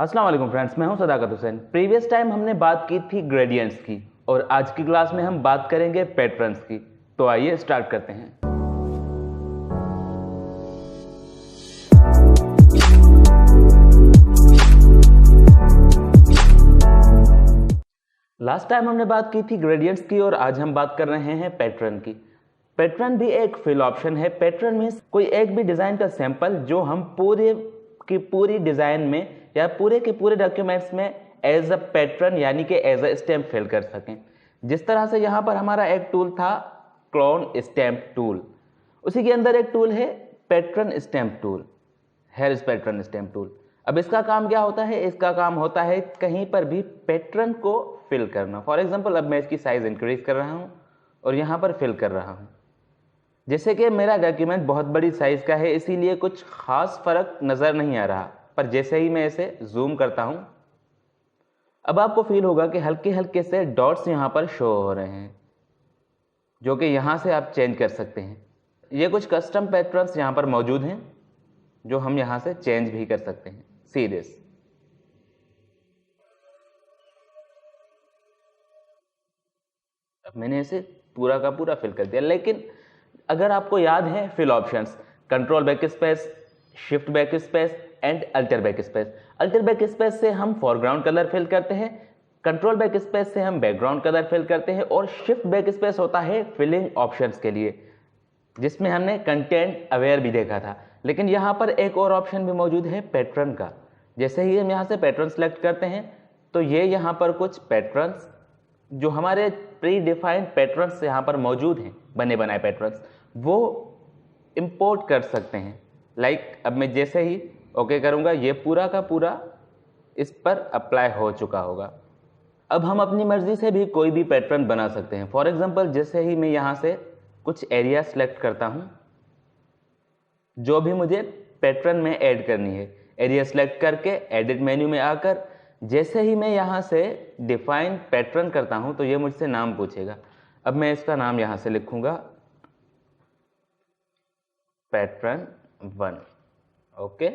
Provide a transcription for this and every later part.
अस्सलाम वालेकुम फ्रेंड्स, मैं हूं सदाकत हुसैन। प्रीवियस टाइम हमने बात की थी ग्रेडियंट्स की और आज की क्लास में हम बात करेंगे पैटर्न्स की। तो आइए स्टार्ट करते हैं। लास्ट टाइम हमने बात की थी ग्रेडियंट्स की और आज हम बात कर रहे हैं पैटर्न की। पैटर्न भी एक फिल ऑप्शन है। पैटर्न मीन्स कोई एक भी डिज़ाइन का सैंपल जो हम पूरे की पूरी डिज़ाइन में या पूरे के पूरे डॉक्यूमेंट्स में एज अ पैटर्न यानी कि एज अ स्टैम्प फिल कर सकें। जिस तरह से यहाँ पर हमारा एक टूल था क्लोन स्टैम्प टूल, उसी के अंदर एक टूल है pattern stamp tool, here pattern stamp tool. अब इसका काम क्या होता है? इसका काम होता है कहीं पर भी पैटर्न को फिल करना। फॉर एग्जांपल अब मैं इसकी साइज इंक्रीज कर रहा हूँ और यहाँ पर फिल कर रहा हूँ। जैसे कि मेरा डॉक्यूमेंट बहुत बड़ी साइज का है, इसीलिए कुछ खास फर्क नज़र नहीं आ रहा, पर जैसे ही मैं इसे जूम करता हूँ अब आपको फील होगा कि हल्के हल्के से डॉट्स यहाँ पर शो हो रहे हैं, जो कि यहाँ से आप चेंज कर सकते हैं। ये कुछ कस्टम पैटर्न्स यहाँ पर मौजूद हैं जो हम यहाँ से चेंज भी कर सकते हैं। See this. अब मैंने इसे पूरा का पूरा फिल कर दिया, लेकिन अगर आपको याद है fill options control back space, shift back space and alt back space. Alt back space से हम फोरग्राउंड कलर फिल करते हैं, कंट्रोल बैक स्पेस से हम बैकग्राउंड कलर फिल करते हैं और शिफ्ट बैक स्पेस होता है फिलिंग ऑप्शंस के लिए, जिसमें हमने कंटेंट अवेयर भी देखा था। लेकिन यहाँ पर एक और ऑप्शन भी मौजूद है पैटर्न का। जैसे ही हम यहाँ से पैटर्न सेलेक्ट करते हैं तो ये यहाँ पर कुछ पैटर्न्स जो हमारे प्री डिफाइंड पैटर्न्स यहाँ पर मौजूद हैं, बने बनाए पैटर्न्स, वो इंपोर्ट कर सकते हैं। अब मैं जैसे ही ओके करूँगा ये पूरा का पूरा इस पर अप्लाई हो चुका होगा। अब हम अपनी मर्जी से भी कोई भी पैटर्न बना सकते हैं। फॉर एग्जांपल जैसे ही मैं यहाँ से कुछ एरिया सेलेक्ट करता हूँ जो भी मुझे पैटर्न में ऐड करनी है, एरिया सेलेक्ट करके एडिट मेन्यू में आकर जैसे ही मैं यहाँ से डिफाइन पैटर्न करता हूँ तो ये मुझसे नाम पूछेगा। अब मैं इसका नाम यहाँ से लिखूँगा पैटर्न 1। ओके,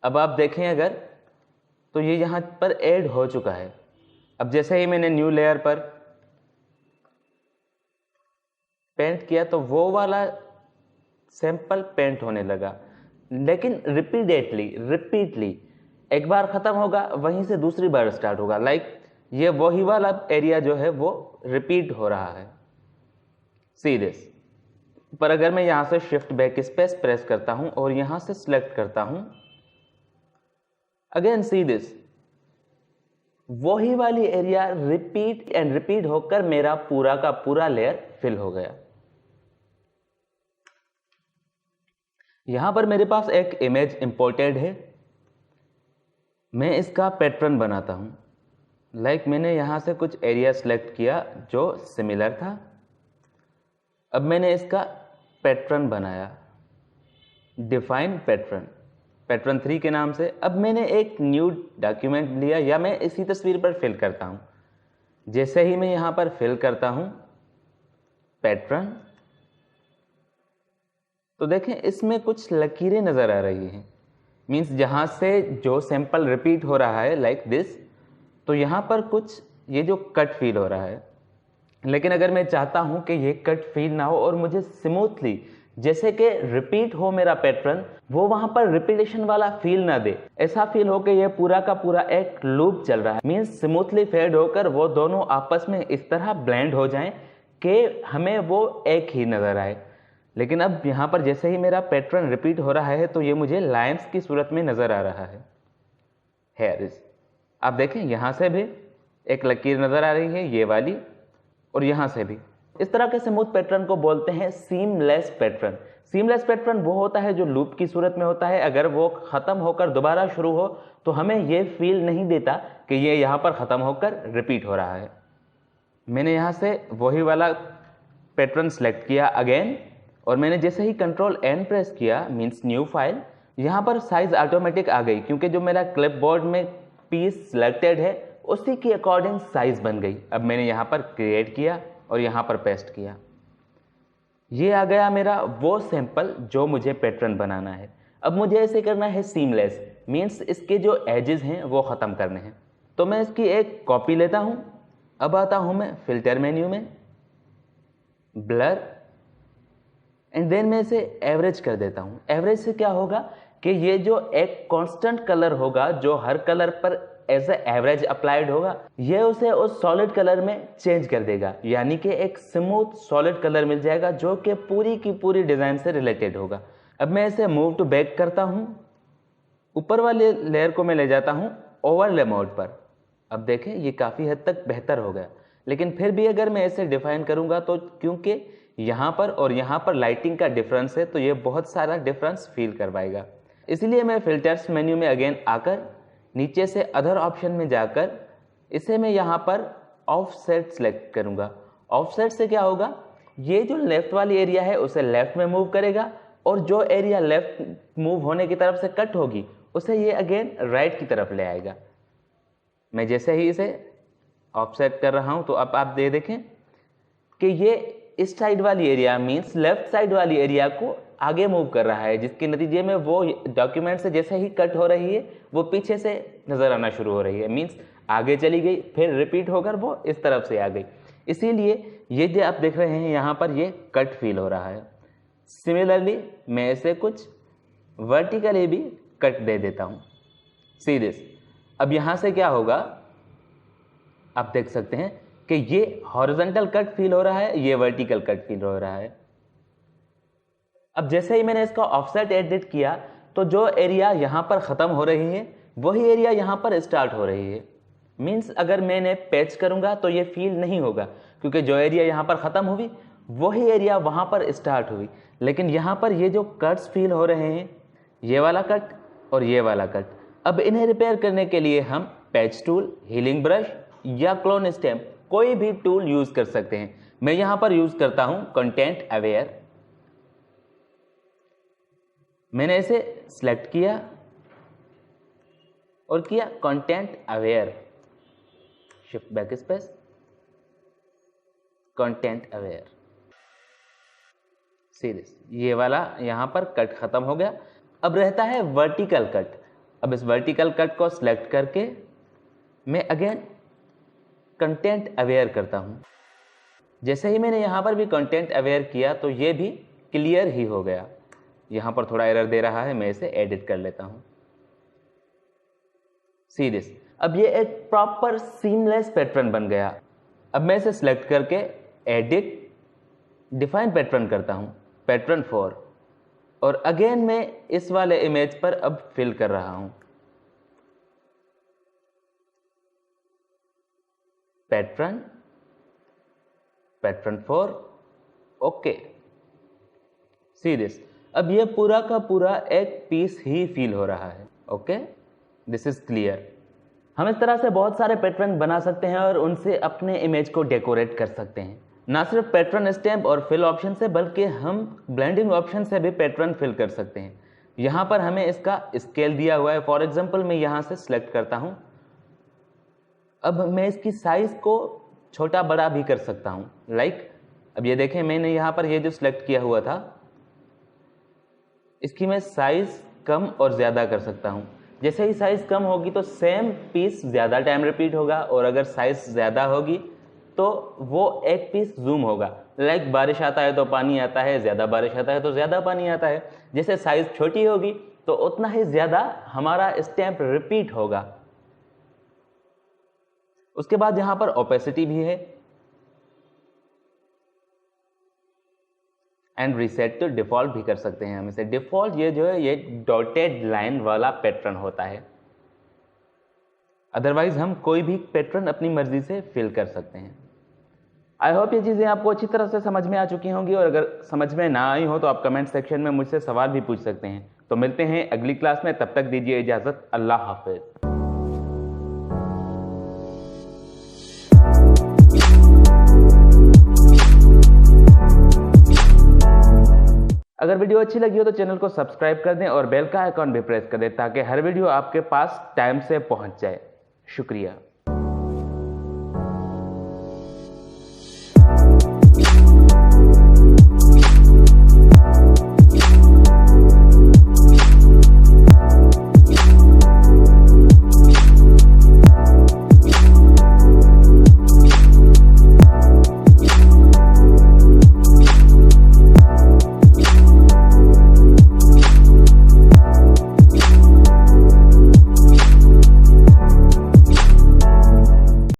अब आप देखें अगर तो ये यहाँ पर ऐड हो चुका है। अब जैसे ही मैंने न्यू लेयर पर पेंट किया तो वो वाला सैंपल पेंट होने लगा, लेकिन रिपीटली एक बार ख़त्म होगा वहीं से दूसरी बार स्टार्ट होगा। ये वही वाला एरिया जो है वो रिपीट हो रहा है। See this. पर अगर मैं यहाँ से शिफ्ट बैक स्पेस प्रेस करता हूँ और यहाँ से सिलेक्ट करता हूँ, अगेन सी दिस, वही वाली एरिया रिपीट होकर मेरा पूरा का पूरा लेयर फिल हो गया। यहां पर मेरे पास एक इमेज इंपोर्टेड है, मैं इसका पैटर्न बनाता हूं। मैंने यहां से कुछ एरिया सेलेक्ट किया जो सिमिलर था। अब मैंने इसका पैटर्न बनाया, डिफाइन पैटर्न 3 के नाम से। अब मैंने एक न्यू डॉक्यूमेंट लिया या मैं इसी तस्वीर पर फिल करता हूं। जैसे ही मैं यहां पर फिल करता हूं पैटर्न, तो देखें इसमें कुछ लकीरें नज़र आ रही हैं। मीन्स जहाँ से जो सैंपल रिपीट हो रहा है लाइक दिस, तो यहाँ पर कुछ ये जो कट फील हो रहा है। लेकिन अगर मैं चाहता हूँ कि ये कट फील ना हो और मुझे स्मूथली जैसे कि रिपीट हो मेरा पैटर्न, वो वहाँ पर रिपीटेशन वाला फील ना दे, ऐसा फील हो कि ये पूरा का पूरा एक लूप चल रहा है, मीन्स स्मूथली फेड होकर वो दोनों आपस में इस तरह ब्लेंड हो जाएं कि हमें वो एक ही नज़र आए। लेकिन अब यहाँ पर जैसे ही मेरा पैटर्न रिपीट हो रहा है तो ये मुझे लाइंस की सूरत में नज़र आ रहा है। हेयर इज, आप देखें यहाँ से भी एक लकीर नज़र आ रही है ये वाली, और यहाँ से भी। इस तरह के स्मूथ पैटर्न को बोलते हैं सीमलेस पैटर्न। सीमलेस पैटर्न वो होता है जो लूप की सूरत में होता है। अगर वो ख़त्म होकर दोबारा शुरू हो तो हमें ये फील नहीं देता कि ये यहाँ पर ख़त्म होकर रिपीट हो रहा है। मैंने यहाँ से वही वाला पैटर्न सेलेक्ट किया अगेन, और मैंने जैसे ही कंट्रोल N प्रेस किया मीन्स न्यू फाइल, यहाँ पर साइज ऑटोमेटिक आ गई क्योंकि जो मेरा क्लिपबोर्ड में पीस सिलेक्टेड है उसी के अकॉर्डिंग साइज बन गई। अब मैंने यहाँ पर क्रिएट किया और यहाँ पर पेस्ट किया, ये आ गया मेरा वो सैंपल जो मुझे पैटर्न बनाना है। अब मुझे ऐसे करना है सीमलेस। मीन्स इसके जो एजेस हैं वो ख़त्म करने हैं। तो मैं इसकी एक कॉपी लेता हूँ। अब आता हूँ मैं फिल्टर मेन्यू में, ब्लर, एंड देन मैं इसे एवरेज कर देता हूँ। एवरेज से क्या होगा कि ये जो एक कांस्टेंट कलर होगा जो हर कलर पर एज ए एवरेज अप्लाइड होगा, ये उसे उस सॉलिड कलर में चेंज कर देगा, यानी कि एक स्मूथ सॉलिड कलर मिल जाएगा जो कि पूरी की पूरी डिज़ाइन से रिलेटेड होगा। अब मैं इसे मूव टू बैक करता हूँ, ऊपर वाले लेयर को मैं ले जाता हूँ ओवरले मोड पर। अब देखें ये काफ़ी हद तक बेहतर हो गया, लेकिन फिर भी अगर मैं इसे डिफाइन करूँगा तो क्योंकि यहाँ पर और यहाँ पर लाइटिंग का डिफरेंस है तो ये बहुत सारा डिफरेंस फील करवाएगा। इसलिए मैं फिल्टर्स मेन्यू में अगेन आकर नीचे से अदर ऑप्शन में जाकर इसे मैं यहाँ पर ऑफसेट सेलेक्ट करूँगा। ऑफसेट से क्या होगा, ये जो लेफ्ट वाली एरिया है उसे लेफ्ट में मूव करेगा और जो एरिया लेफ्ट मूव होने की तरफ से कट होगी उसे ये अगेन राइट की तरफ ले आएगा। मैं जैसे ही इसे ऑफसेट कर रहा हूँ तो अब आप देखें कि ये इस साइड वाली एरिया मीन्स लेफ्ट साइड वाली एरिया को आगे मूव कर रहा है, जिसके नतीजे में वो डॉक्यूमेंट से जैसे ही कट हो रही है वो पीछे से नज़र आना शुरू हो रही है, मीन्स आगे चली गई फिर रिपीट होकर वो इस तरफ से आ गई। इसीलिए ये जो आप देख रहे हैं यहाँ पर ये कट फील हो रहा है। सिमिलरली मैं इसे कुछ वर्टिकली भी कट दे देता हूँ। See this. अब यहाँ से क्या होगा, आप देख सकते हैं कि ये हॉरिजॉन्टल कट फील हो रहा है, ये वर्टिकल कट फील हो रहा है। अब जैसे ही मैंने इसका ऑफसेट एडिट किया तो जो एरिया यहाँ पर ख़त्म हो रही है वही एरिया यहाँ पर स्टार्ट हो रही है। मीन्स अगर मैंने पैच करूँगा तो ये फील नहीं होगा, क्योंकि जो एरिया यहाँ पर ख़त्म हुई वही एरिया वहाँ पर स्टार्ट हुई। लेकिन यहाँ पर ये जो कट्स फील हो रहे हैं, ये वाला कट और ये वाला कट, अब इन्हें रिपेयर करने के लिए हम पैच टूल, हीलिंग ब्रश या क्लोन स्टैम्प कोई भी टूल यूज़ कर सकते हैं। मैं यहाँ पर यूज़ करता हूँ कंटेंट अवेयर। मैंने इसे सिलेक्ट किया और किया content aware, shift back space, content aware. Series ये वाला यहाँ पर कट खत्म हो गया। अब रहता है वर्टिकल कट। अब इस वर्टिकल कट को सिलेक्ट करके मैं अगेन कंटेंट अवेयर करता हूँ। जैसे ही मैंने यहाँ पर भी कंटेंट अवेयर किया तो ये भी क्लियर ही हो गया। यहाँ पर थोड़ा एरर दे रहा है, मैं इसे एडिट कर लेता हूँ। See this. अब ये एक प्रॉपर सीमलेस पैटर्न बन गया। अब मैं इसे सिलेक्ट करके एडिट, डिफाइन पैटर्न करता हूँ, पैटर्न 4, और अगेन मैं इस वाले इमेज पर अब फिल कर रहा हूँ। Pattern 4, okay. See this. अब ये पूरा का पूरा एक पीस ही फील हो रहा है। Okay, this is clear. हम इस तरह से बहुत सारे पैटर्न बना सकते हैं और उनसे अपने इमेज को डेकोरेट कर सकते हैं। ना सिर्फ पैटर्न स्टैम्प और फिल ऑप्शन से, बल्कि हम ब्लेंडिंग ऑप्शन से भी पैटर्न फिल कर सकते हैं। यहाँ पर हमें इसका स्केल दिया हुआ है। फॉर एग्जांपल मैं यहाँ से सिलेक्ट करता हूँ। अब मैं इसकी साइज को छोटा बड़ा भी कर सकता हूँ। लाइक अब ये देखें, मैंने यहाँ पर ये जो सिलेक्ट किया हुआ था इसकी मैं साइज कम और ज़्यादा कर सकता हूँ। जैसे ही साइज कम होगी तो सेम पीस ज़्यादा टाइम रिपीट होगा, और अगर साइज ज़्यादा होगी तो वो एक पीस जूम होगा। लाइक बारिश आता है तो पानी आता है, ज़्यादा बारिश आता है तो ज़्यादा पानी आता है। जैसे साइज छोटी होगी तो उतना ही ज़्यादा हमारा स्टैम्प रिपीट होगा। उसके बाद यहाँ पर ओपेसिटी भी है, एंड रीसेट टू डिफॉल्ट भी कर सकते हैं हम इसे। डिफॉल्ट ये जो है ये डॉटेड लाइन वाला पैटर्न होता है। अदरवाइज हम कोई भी पैटर्न अपनी मर्जी से फिल कर सकते हैं। आई होप ये चीज़ें आपको अच्छी तरह से समझ में आ चुकी होंगी, और अगर समझ में ना आई हो तो आप कमेंट सेक्शन में मुझसे सवाल भी पूछ सकते हैं। तो मिलते हैं अगली क्लास में, तब तक दीजिए इजाज़त। अल्लाह हाफिज़। अगर वीडियो अच्छी लगी हो तो चैनल को सब्सक्राइब कर दें और बेल का आइकॉन भी प्रेस कर दें ताकि हर वीडियो आपके पास टाइम से पहुंच जाए। शुक्रिया।